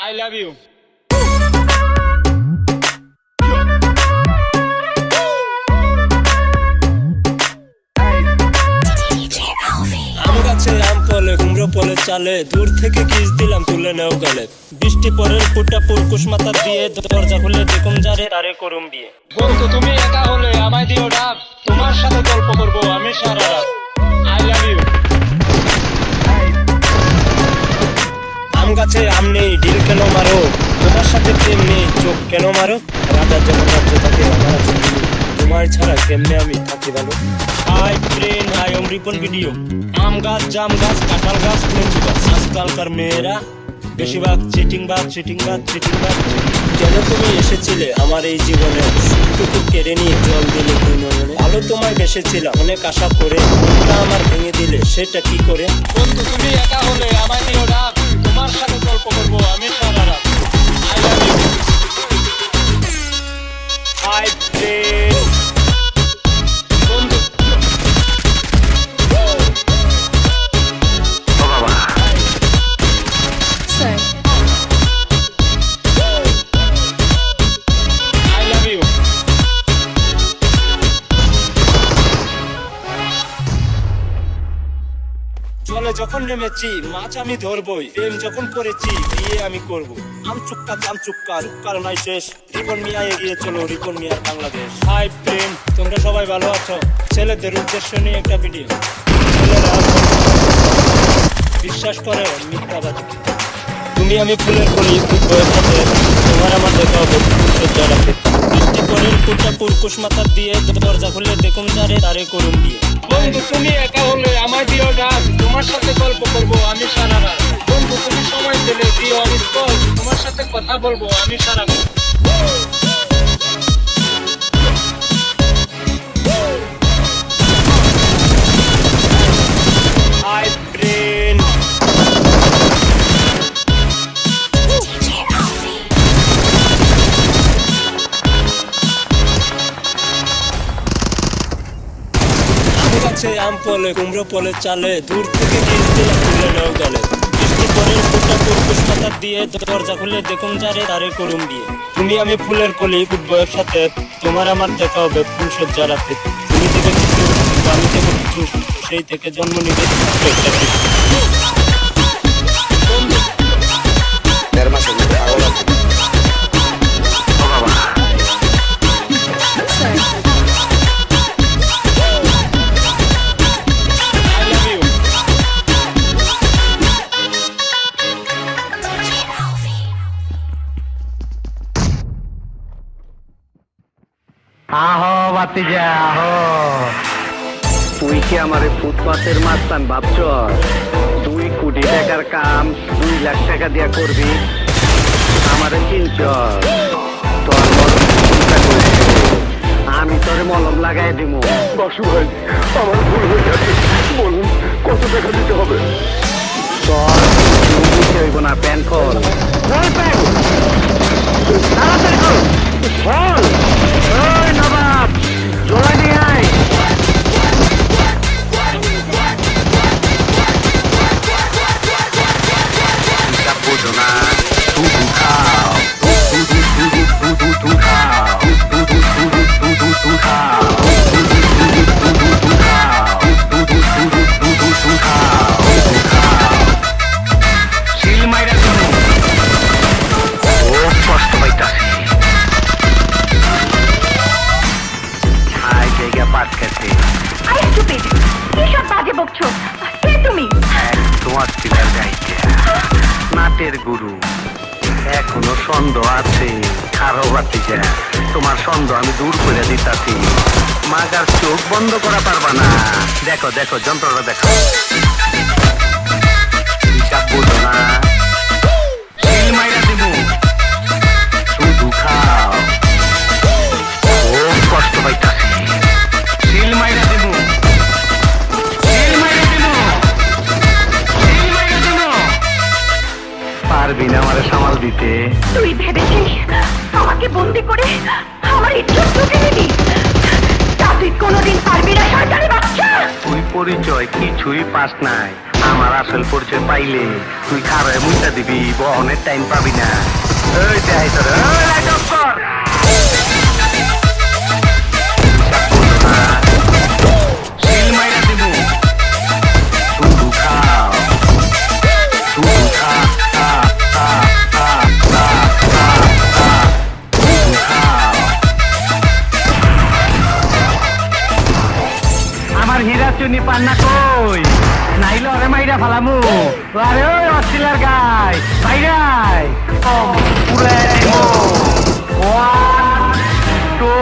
I love you. আম গাছে আম ফলে কুমড়ো ফলে চালে, দূর থেকে কিস দিলাম তুলে নেও গালে। বৃষ্টি পরের ফুটা পুরকুশ মাথা দিয়ে, দরজা খুলে দেখুন যারে তারে করুম বিয়ে। বন্ধু তুমি একা হলে আমায় দিও ডাক, তোমার সাথে গল্প করবো আমি সারা রাত। I love you. আম গাছে আম নেই ডিল কেন মারো, তোমার সাথে প্রেম নেই চোখ কেন মারো। রাজার যখন রাজ্য থাকে আমার আছে তুমি, তোমার ছাড়া কেমনে আমি থাকি ভালো। হাই ফ্রেন্ড, হাই ওম রিপন ভিডিও। আম গাছ, জাম গাছ, কাঁঠাল গাছ, লেবু গাছ, আজকালকার মেয়েরা বেশিরভাগ চিটিং বাদ। যেন তুমি এসেছিলে আমার এই জীবনে, সুখটুকু কেড়ে নিয়ে জল দিলে দুই নয়নে। ভালো তোমায় বেসেছিলাম অনেক আশা করে, মনটা আমার ভেঙে দিলে সেটা কি করে। বন্ধু তুমি একা হলে আমায় দিও ডাক, তোমার সাথে গল্প করবো আমি সারা রাত। I love you. Hi friend, বন্ধু Sir. I love you. জলে যখন নেমেছি মাছ আমি ধরবই, প্রেম যখন করেছি বিয়ে আমি করব। আম চুক্কা জাম চুক্কা, চুক্কার নাই শেষ। রিপন মিয়া এগিয়ে চলো, রিপন মিয়ার বাংলাদেশ। হাই ফ্রেন্ড, তোমরা সবাই ভালো আছো? ছেলেদের উদ্দেশ্য নিয়ে একটা ভিডিও। ছেলেরা বিশ্বাস করে মিথ্যাবাদী। তুমি আমি ফুলের কলি বইয়ের সাথে, তোমার আমার দেখা হবে সজ্জা রাখে। বৃষ্টি পরের ফুটা পুরকুশ মাথা দিয়ে, দরজা খুলে দেখুন যারে তারে করুন বিয়ে। বন্ধু তুমি একা হলে আমায় দিও ডাক, তোমার সাথে গল্প করবো আমি সারা রাত। বন্ধু তুমি সময় পেলে দিও আমি কল, তোমার সাথে কথা বলবো আমি সারা রাত। হাই ফ্রেন্ড, আম গাছে আম ফলে কুমড়ো ফলে চালে, দূর থেকে কিস দিলাম তুলে নেও গালে। বৃষ্টি পরের ফুটা পুরকুশ মাথা দিয়ে, দরজা খুলে দেখুন যারে তারে করুম বিয়ে। তুমি আমি ফুলের কলি ফুটবো একসাথে, তোমার আমার দেখা হবে ফুল সজ্জা রাতে। তুমি থেকে কিছু আমি থেকে কিছু, সেই থেকে জন্ম নিবে একটা শিশু। Sir. I love you. আহো বাতিজা আহো। তুই কি আমারে ফুটপাতের মাস্তান ভাবছ? 2 কোটি টাকার কাম 2 লাখ টাকা দিয়া করবি? আমারে চিনছ? তোর মরণ চিন্তা করিস, আমি তোরে মলম লাগাই দিমু। বাসু ভাই, আমার ভুল হয়ে গেছে, বলুন কত টাকা দিতে হবে? তোর দিতে হইব না, প্যান খোল। তাড়াতাড়ি খোল। খোল। ওই নবাব, জোড়া নিয়ে আয়। হিসাব বোঝো না, শুধু খাও। শুধু খাও। শুধু খাও। শিল মাইরা দিমু। খুব কষ্ট পাইতাছি। হাই জায়গা পাট খেতে আই স্টুপিড, কিসব বাজে বকছো? কে তুমি? তোমার ছিলার যাইতে নাটের গুরু। এখনো সন্দেহ আছে, খারো বাতিজা। তোমার সন্দেহ আমি দূর করে দিতাছি। মাগার চোখ বন্ধ করা পারবা না। দেখো দেখো যন্ত্রটা দেখো। হিসাব বোঝো না, শিল মাইরা দিবো। শুধু খাও। খুব কষ্ট পাইতাছি। শিল মাইরা দিবো। শিল মাইরা দিবো। শিল মাইরা দিবো। পারবি না আমারে সামাল দিতে? তুই ভেবেছিস আমাকে বন্দি করে আমার ইজ্জত লুটে নিবি? তা তুই কোনোদিন পারবি না, শয়তানি বাচ্চা। তুই পরিচয় কিছুই পাস নাই। আমার আসল পরিচয় পাইলে তুই খারায় মুইটা দিবি, বহনের টাইম পাবি না। ওই দেখাই তোর, ওই লাইট অফ কর। শিল মাইরা দিবো, শুধু খাও, শুধু খা, খা, খা, খা, খা, খা, খা, শুধু খাও। আমার হীরা চুনি পান্না কই? নাইলে ওরে মাইরা ফালামু। আরে ওই অস্ট্রেলিয়ার গাই ভাইরাই পুরে দেবো। 1 2